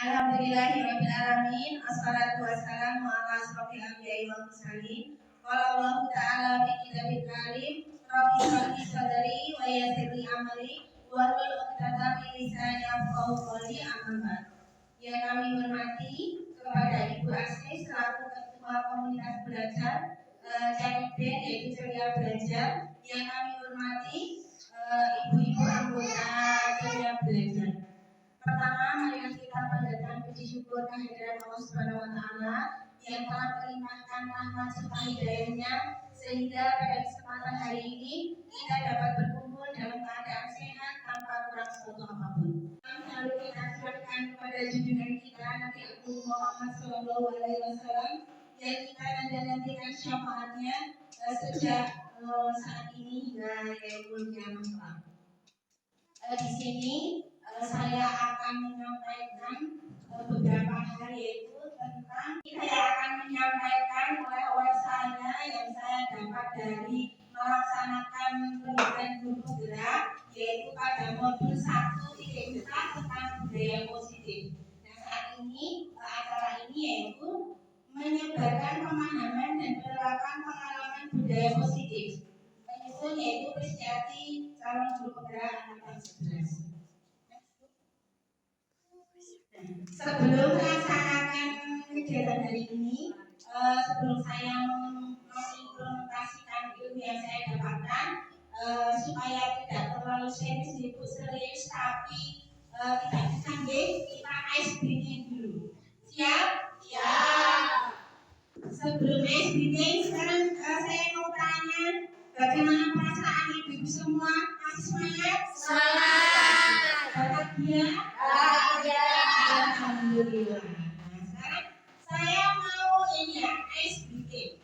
Alhamdulillahirabbil alamin, assalatu wassalamu ala asrofil anbiya'i wal mursalin. Qala Allah ta'ala fi kitabil karim, rabbi shrah li sadri wa yassir li amri wahlul 'uqdatam min lisani yafqahu qawli, amma ba'd. Yang kami hormati kepada Ibu Asri selaku Ketua Komunitas Belajar Cakben yaitu Ceria Belajar. Yang kami hormati ibu-ibu anggota Ceria Belajar. Pertama, marilah kita panjatkan puji syukur kehadirat Allah Subhanahu wa Ta'ala yang telah melimpahkan rahmat serta hidayahnya sehingga pada kesempatan hari ini kita dapat berkumpul dalam keadaan sehat tanpa kurang suatu apapun. Lalu kita serahkan kepada junjungan kita Nabi Agung Muhammad SAW yang kita nantikan syafaatnya sejak saat ini hingga yaumul kiamat. Di sini saya akan menyampaikan beberapa hal, yaitu tentang saya akan menyampaikan oleh-oleh saya yang saya dapat dari melaksanakan pendidikan guru penggerak, yaitu pada modul 1.4 tentang budaya positif. Nah, saat ini acara ini yaitu menyebarkan pemahaman dan penerapan pengalaman budaya positif, menyusun yaitu prestasi calon guru penggerak angkatan 11. Sebelum melaksanakan kegiatan hari ini, sebelum saya mengimplementasikan ilmu yang saya dapatkan, supaya tidak terlalu serius, tapi tidak disanggih, kita ice breaking dulu. Siap? Ya. Sebelum ice breaking, sekarang saya mau tanya, bagaimana perasaan ibu-ibu semua? Masih semangat? Semangat. Bahagia? Bahagia. Alhamdulillah. Nah, sekarang saya mau ini ya, ice breaking.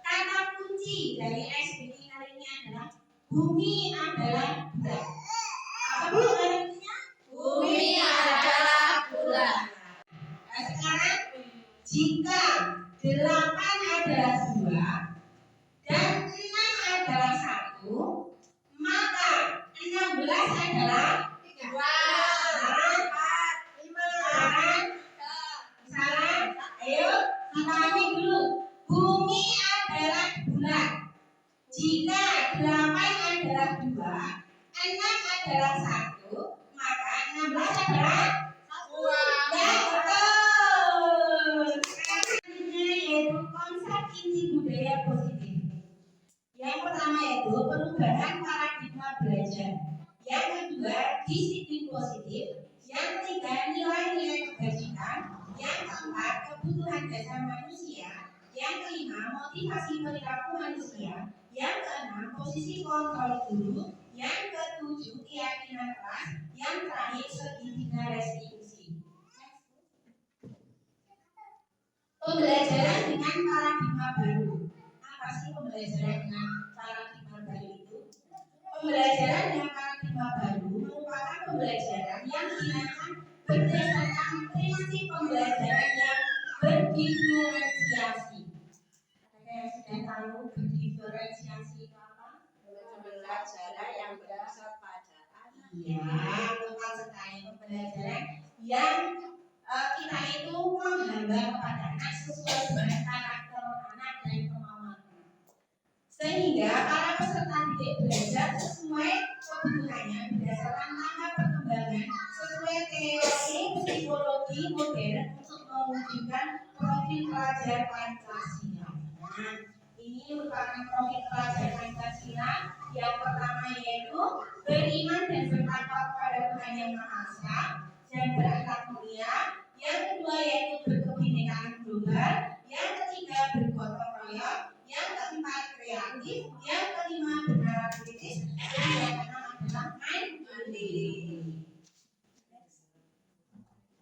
Kata kunci dari ice breaking kali ini adalah bumi adalah bulat. Apa dulu artinya? Bumi adalah bulat. Nah, sekarang jika 8 adalah 2 dan 6 adalah 1, maka 16 adalah 2. Pahami dulu, bumi adalah bulat. Jika 8 adalah 2, 6 adalah 1, maka 16 adalah 2. Ya, betul. Selanjutnya yaitu konsep inti budaya positif. Yang pertama yaitu perubahan paradigma belajar. Yang kedua, disiplin positif. Yang ketiga, nilai-nilai kebajikan. Yang keempat, kebutuhan dasar manusia. Yang kelima, motivasi perilaku manusia. Yang keenam, posisi kontrol guru. Yang ketujuh, keyakinan kelas. Yang terakhir, segitiga restitusi. Pembelajaran dengan paradigma baru. Apa sih pembelajaran dengan paradigma baru itu? Pembelajaran dengan paradigma baru merupakan pembelajaran yang dirancang berdasarkan prinsip pembelajaran yang berdiferensiasi. Ada yang sudah tahu berdiferensiasi itu apa? Pembelajaran yang berdasar pada anak. Iya, tepat sekali. Pembelajaran yang kita itu menghambat kepada anak sesuai dengan karakter anak dan kemampuannya. Sehingga para peserta didik belajar sesuai kebutuhannya berdasarkan tahap perkembangan sesuai teori psikologi modern untuk mewujudkan profil pelajar Pancasila. Nah, ini merupakan profil pelajar Pancasila. Yang pertama yaitu beriman dan bertakwa kepada Tuhan Yang Maha Esa dan berakhlak mulia. Yang kedua yaitu berkebinekaan global. Yang ketiga bergotong royong. Yang keempat kreatif. Yang kelima bernalar kritis. Dan yang keenam adalah mandiri.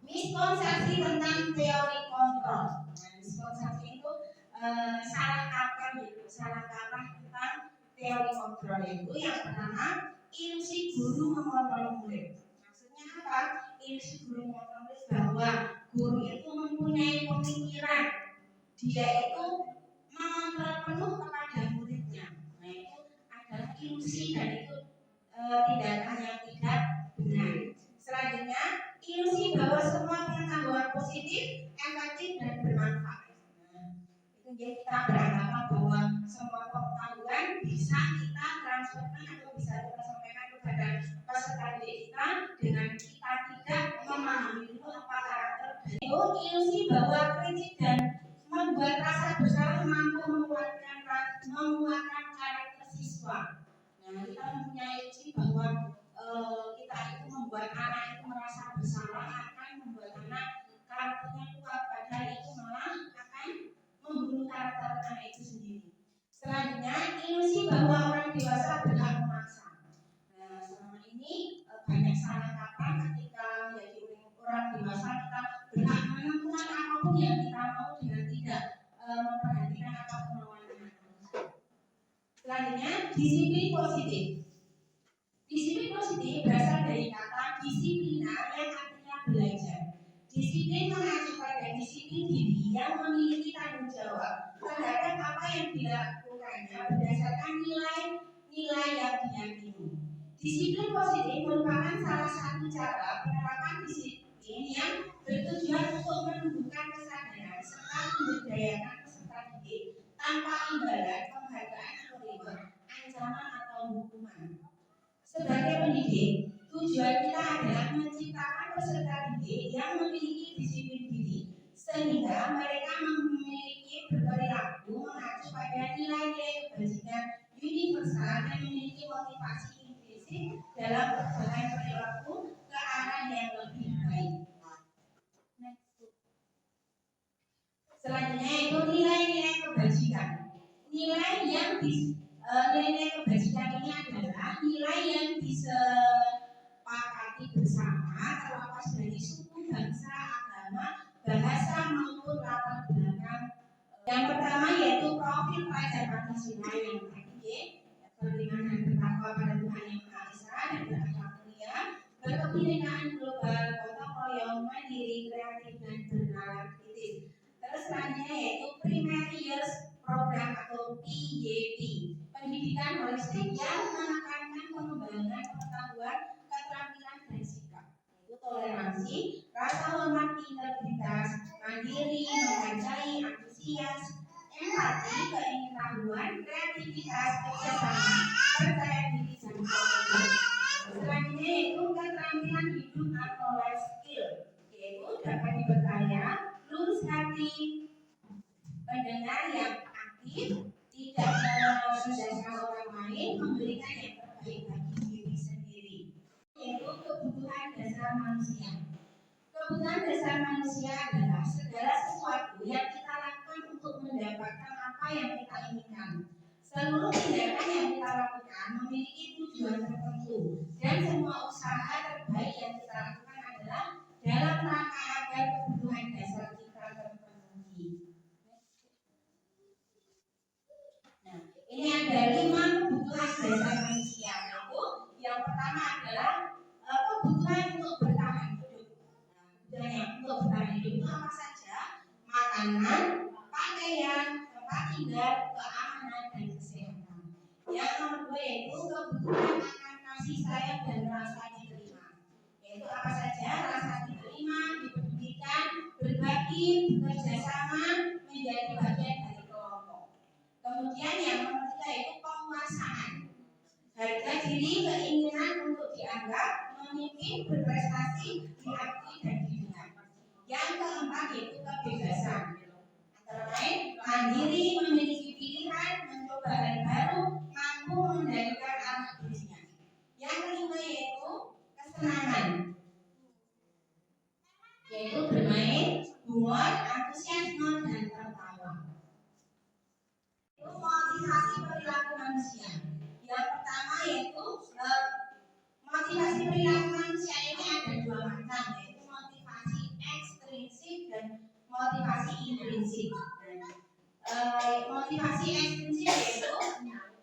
Miskonsepsi tentang teori kontrol. Nah, miskonsepsi itu salah kaprah tentang teori kontrol itu. Yang pertama, ilusi guru mengontrol murid. Maksudnya apa? Ilusi guru mengontrol murid bahwa guru itu mempunyai pemikiran, dia itu mengontrol penuh kepada muridnya. Nah, itu adalah ilusi dan itu tindakan yang tidak benar. Selanjutnya, ilusi bahwa semua ilusi bahwa kritik dan membuat rasa bersalah mampu menguatkan karakter siswa. Nah, kita mempunyai ilusi bahwa kita itu membuat anak itu merasa bersalah akan membuat anak karakternya kuat, padahal itu malah akan membunuh karakter anak itu sendiri. Selanjutnya, ilusi bahwa orang dewasa berhak memaksa. Nah, selama ini banyak salah kaprah ketika menjadi orang dewasa kita berhak menentukan apapun yang kita mau dengan tidak memperhatikan apa kemauan anak. Selanjutnya, disiplin positif. Disiplin positif berasal dari kata disiplina yang artinya belajar. Disiplin mengacu pada disiplin diri yang memiliki tanggung jawab terhadap apa yang dilakukannya berdasarkan nilai-nilai yang diyakini. Disiplin positif merupakan salah satu cara penerapan disiplin yang bertujuan untuk menumbuhkan kesadaran serta memberdayakan peserta didik tanpa imbalan, penghargaan atau reward, ancaman atau hukuman. Sebagai pendidik, tujuan kita adalah menciptakan peserta didik yang memiliki disiplin diri, sehingga mereka memiliki berperilaku mengacu pada nilai-nilai kebajikan universal dan memiliki motivasi intrinsik dalam perubahan perilaku ke arah yang lebih baik. Selanjutnya itu nilai-nilai kebajikan. Nilai kebajikan ini adalah nilai yang disepakati bersama terlepas dari suku, bangsa, agama, bahasa maupun latar belakang. Yang pertama yaitu profil pelajar Pancasila yang tadi, beriman dan bertakwa pada Tuhan Yang Maha Esa dan berakhlak mulia, berkebinekaan global, gotong royong, mandiri, kreatif dan bernalar kritis. Terus selanjutnya yaitu Primary Years Program atau PYP, pendidikan holistik yang menekankan pengembangan pengetahuan, keterampilan dan sikap, yaitu toleransi, rasa hormat, integritas, mandiri, menghargai, antusias, empati, keingin-tahuan, kreativitas, kerjasama, percaya diri dan komitmen. Selanjutnya yaitu keterampilan hidup atau life skill, yaitu dapat diperkaya, lurus hati, pendengar yang aktif, tidak menyusahkan orang lain, memberikan yang terbaik bagi diri sendiri. Yaitu kebutuhan dasar manusia. Kebutuhan dasar manusia adalah segala sesuatu yang kita lakukan untuk mendapatkan apa yang kita inginkan. Seluruh tindakan yang kita lakukan memiliki tujuan tertentu, dan semua usaha terbaik yang kita lakukan adalah dalam rangka agar kebutuhan dasar kita terpenuhi. Nah, ini ada 5 kebutuhan dasar manusia. Yaitu yang pertama adalah kebutuhan untuk bertahan hidup. Nah, kebutuhan yang untuk bertahan hidup itu apa saja? Makanan, pakaian, tempat tinggal, keamanan dan kesehatan. Yang nomor 2 yaitu kebutuhan akan kasih sayang dan rasa diterima. Yaitu apa saja? Rasa diterima, dipedulikan, berbagi, bekerja sama, menjadi bagian dari kelompok. Kemudian yang nomor 3 yaitu penguasaan. Harga diri, keinginan untuk dianggap, memimpin, berprestasi, diakui dan dilihat. Yang keempat yaitu kebebasan. Antara lain mandiri, memiliki pilihan, mencoba hal baru, mampu mengendalikan arah dirinya. Yang kelima yaitu kesenangan, yaitu bermain, humor, antusiasme dan tertawa. Itu motivasi perilaku manusia. Yang pertama yaitu motivasi perilaku manusia ini ada 2 macam, yaitu motivasi ekstrinsik dan motivasi intrinsik. Motivasi ekstrinsik yaitu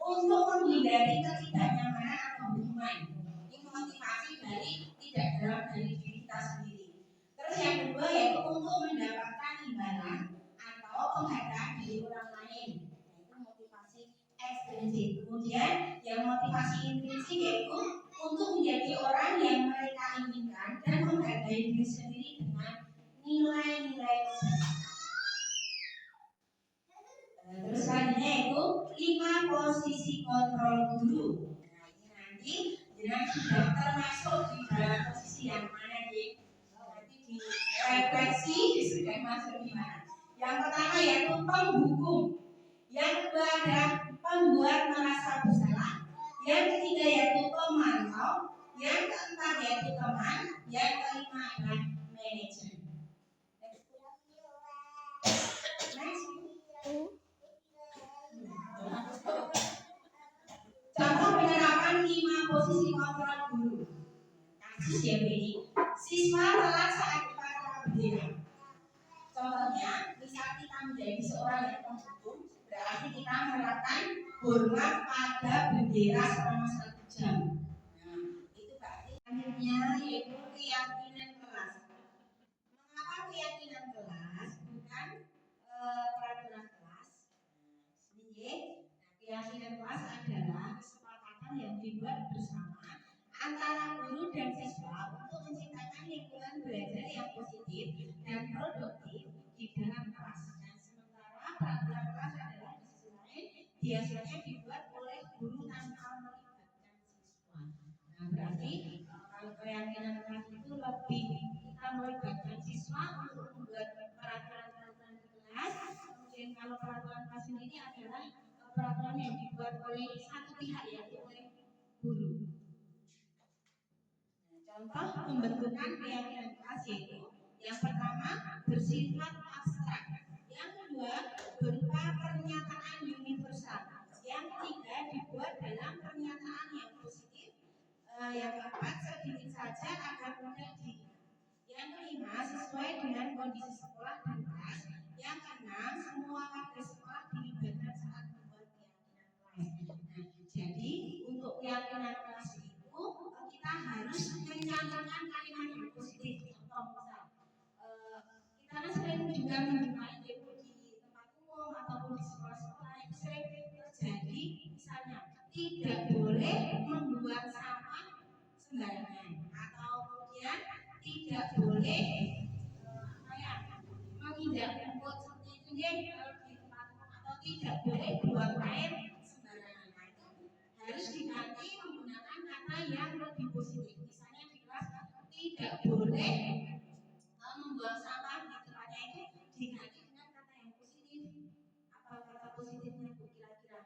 untuk menghindari ketidaknyamanan atau hubungan. Ini motivasi dari tidak dalam dari diri kita sendiri. Terus yang kedua yaitu untuk mendapatkan imbalan atau penghargaan dari orang lain, yaitu motivasi ekstrinsik. Kemudian yang motivasi intrinsik yaitu untuk menjadi orang yang mereka inginkan dan menghargai diri sendiri dengan nilai-nilai kebajikan. Terus selanjutnya itu 5 posisi kontrol guru. Nah, ini nanti jenengan sudah termasuk di dalam posisi yang mana, nanti di refleksi sudah yaitu penghukum. Yang kedua adalah pembuat merasa bersalah. Yang ketiga yaitu pemantau. Yang keempat yaitu teman. Yang kelima adalah manajer. Contoh penerapan 5 posisi kontrol guru. Kasus ya ini. Siswa telat saat upacara bendera. Contohnya, misal kita menjadi seorang yang penghukum, berarti kita menerapkan hormat pada bendera selama 1 jam. Nah, itu berarti akhirnya yaitu keyakinan kelas. Mengapa keyakinan kelas bukan peraturan kelas? Ini keyakinan kelas adalah kesepakatan yang dibuat bersama antara guru dan siswa untuk menciptakan lingkungan belajar yang positif dan produktif di dalam kelas. Dan sementara peraturan kelas adalah di sisi lain biasanya dibuat oleh guru tanpa melibatkan siswa. Nah, berarti kalau keyakinan kelas itu lebih kita melibatkan siswa untuk membuat peraturan-peraturan di kelas. Kemudian kalau peraturan kelas sendiri adalah peraturan yang dibuat oleh satu pihak yaitu oleh guru. Contoh pembentukan keyakinan kelas yaitu yang pertama bersifat abstrak, yang kedua berupa pernyataan universal, yang ketiga dibuat dalam pernyataan yang positif, yang keempat sedikit saja agar mudah diingat, yang kelima sesuai dengan kondisi sekolah dan kelas, yang keenam semua warga sekolah dilibatkan saat membuat keyakinan kelas. Nah, jadi untuk keyakinan kelas itu kita harus mencantumkan kalimat yang positif. Contoh misal, kita kan sering juga menjumpai di tempat umum ataupun di sekolah-sekolah yang sering terjadi, misalnya tidak boleh membuang sampah sembarangan, atau kemudian tidak boleh menginjak rumput seperti itu ya di tempat umum, atau tidak boleh buang air sembarangan. Nah, itu harus diganti menggunakan kata yang lebih positif. Misalnya di kelas tidak boleh membuang sampah di tempatnya itu diganti dengan kata yang positif. Apa kata positifnya Bu kira-kira?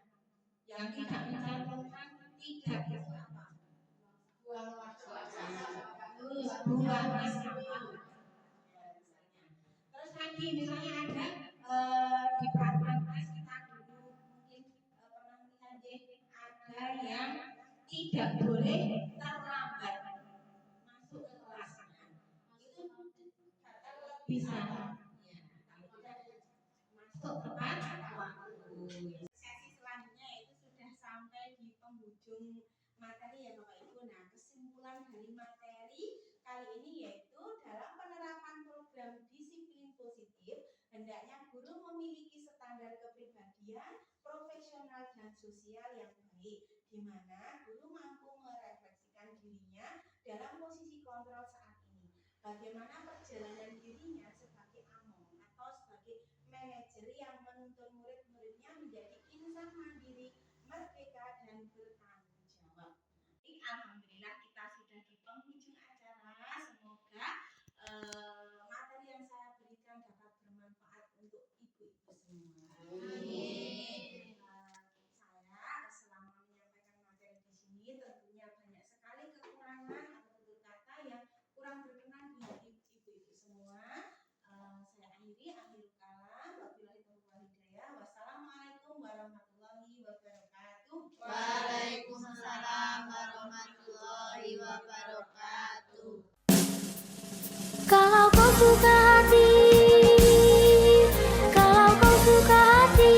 Yang tidak mencantumkan tidak itu apa? Buanglah sampah. Buanglah sampah. Terus lagi misalnya ada di peraturan kelas kita dulu mungkin pernah melihat ada yang tidak boleh terlambat masuk ke kelas. Itu bisa ya, kalau tidak masuk tepat waktu. Sesi selanjutnya yaitu sudah sampai di penghujung materi ya Bapak Ibu. Nah, kesimpulan dari materi kali ini yaitu dalam penerapan program disiplin positif hendaknya guru memiliki standar kepribadian, profesional dan sosial yang baik, di mana guru mampu merefleksikan dirinya dalam posisi kontrol saat ini. Bagaimana perjalanan dirinya sebagai among atau sebagai manajer yang menuntun murid-muridnya menjadi insan mandiri, merdeka dan bertanggung jawab. Alhamdulillah kita sudah di penghujung acara. Semoga materi yang saya berikan dapat bermanfaat untuk ibu-ibu semua. Amin. Saya selama menyampaikan materi di sini tentunya banyak sekali kekurangan atau tutur kata yang kurang berkenan di ibu-ibu semua. Saya akhiri kalam. Wabillahi taufiq wal hidayah. Wassalamualaikum warahmatullahi wabarakatuh. Waalaikumsalam warahmatullahi wabarakatuh. Kalau kau suka hati, kalau kau suka hati.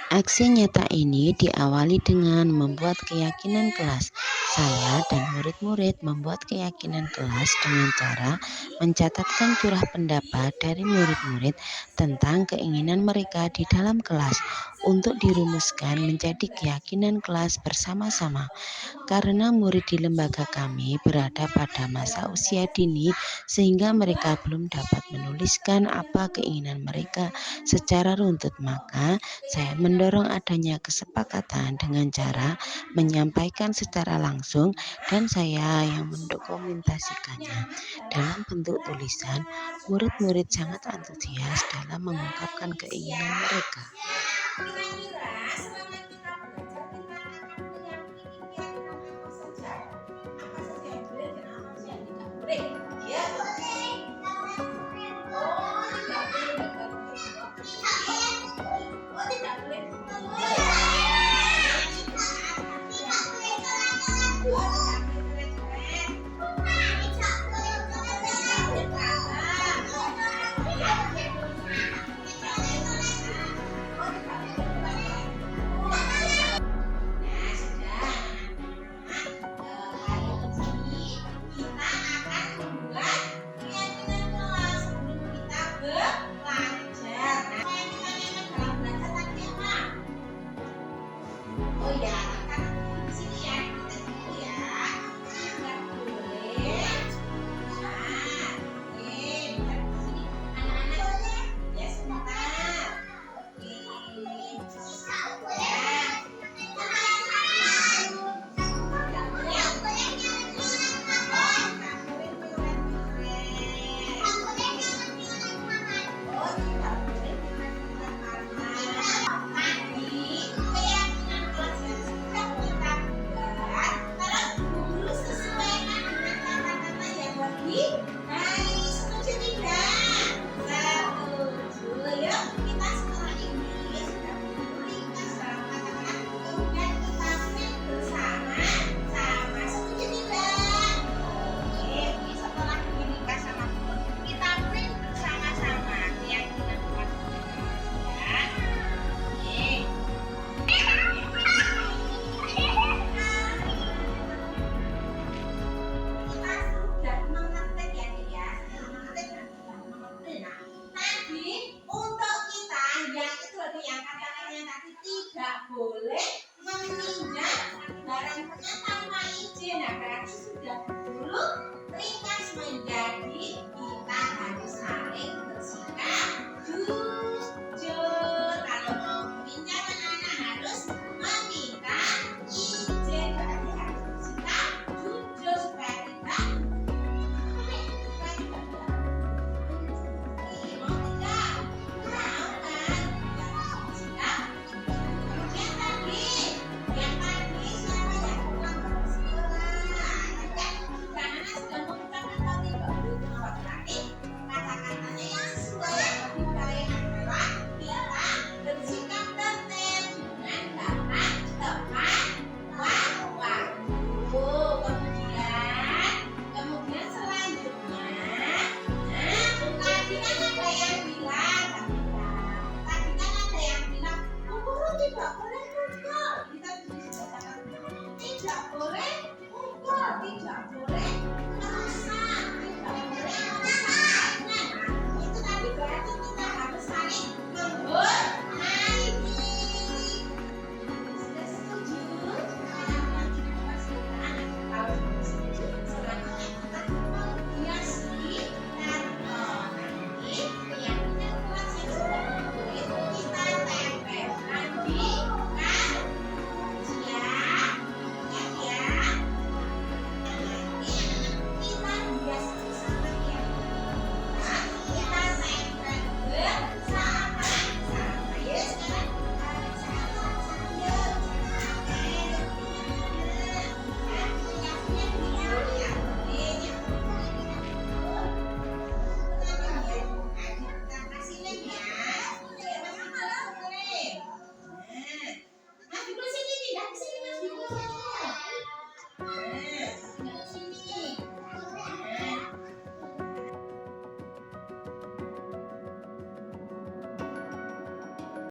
Aksi nyata ini diawali dengan membuat keyakinan kelas. Saya dan murid-murid membuat keyakinan kelas dengan cara mencatatkan curah pendapat dari murid-murid tentang keinginan mereka di dalam kelas untuk dirumuskan menjadi keyakinan kelas bersama-sama. Karena murid di lembaga kami berada pada masa usia dini sehingga mereka belum dapat menuliskan apa keinginan mereka secara runtut, maka saya mendorong adanya kesepakatan dengan cara menyampaikan secara langsung langsung dan saya yang mendokumentasikannya. Dalam bentuk tulisan, murid-murid sangat antusias dalam mengungkapkan keinginan mereka. Kira-kira selama kita belajar kita akan meyakini keyakinan apa saja? Apa saja yang boleh dan apa saja yang tidak boleh? Ya, oh, tidak boleh. Oh, tidak boleh. Oh ya, kan di sini ya, kita dulu ya. Tidak boleh. Nah, oke, kita di sini anak-anak. Ya sebentar. Oke. Tidak boleh meminjam barang tanpa izin. Nah, berarti sudah dulu ringkas menjadi kita harus saling bersikap jujur. Kalau mau pinjam anak-anak harus meminta izin. Berarti harus bersikap jujur supaya kita tidak boleh